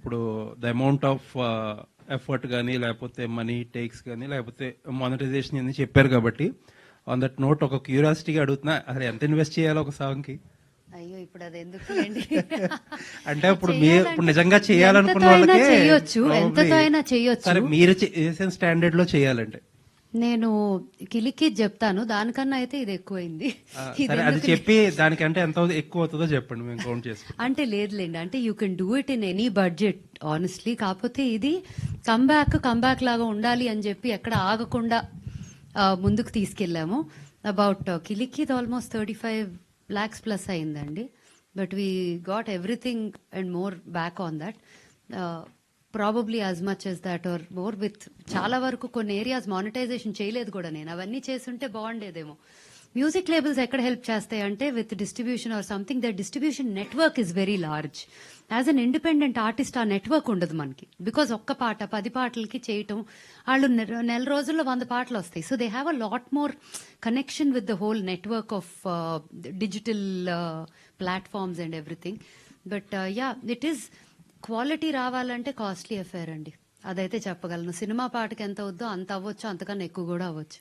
ఇప్పుడు the amount of effort కానీ లేకపోతే మనీ టేక్స్ కానీ లేకపోతే మానిటైజేషన్ అని చెప్పారు కాబట్టి ఆన్ దట్ నోట్ ఒక క్యూరియాసిటీగా అడుగుతున్నా, అసలు ఎంత ఇన్వెస్ట్ చేయాలి ఒక సాంగ్ కి? అయ్యో ఇప్పుడు అది ఎందుకు అంటే ఇప్పుడు మీరు ఇప్పుడు నిజంగా చేయాలనుకున్న వాళ్ళకి చేయొచ్చు, ఎంతతో అయినా చేయొచ్చు. సరే మీరు చేసిన స్టాండర్డ్ లో చేయాలంటే నేను కిలికి చెప్తాను, దానికన్నా అయితే ఇది ఎక్కువైంది. సరే అది చెప్పి దానికంటే ఎంత ఎక్కువ అవుతుందో చెప్పండి, మేము కౌంట్ చేసుకుంటాం. అంటే లేదులేండి, అంటే you can do it in any budget honestly. కాకపోతే ఇది కంబ్యాక్ లాగా ఉండాలి అని చెప్పి ఎక్కడ ఆగకుండా ముందుకు తీసుకెళ్ళాము. అబౌట్ కిలికి ఆల్మోస్ట్ 35 lakhs ప్లస్ అయిందండి. But we got everything and more back on that, probably as much as that or more. With చాలా వరకు కొన్ని ఏరియాస్ మానిటైజేషన్ చేయలేదు కూడా, నేను అవన్నీ చేస్తుంటే బాగుండేదేమో. మ్యూజిక్ లేబుల్స్ ఎక్కడ హెల్ప్ చేస్తాయి అంటే with distribution or something. The distribution network is very large. As an independent artist ఆ నెట్వర్క్ ఉండదు మనకి. బికాజ్ ఒక్క పాట 10 పాటలకి చేయటం, వాళ్ళు నెల రోజుల్లో 100 పాటలు వస్తాయి. So they have a lot more connection with the whole network of digital platforms and everything. But yeah, it is quality రావాలంటే కాస్ట్లీ అఫేర్ అండి, అదైతే చెప్పగలను. సినిమా పాటకి ఎంత అవుద్దో అంత అవ్వచ్చు, అంతకన్నా ఎక్కువ కూడా అవ్వచ్చు.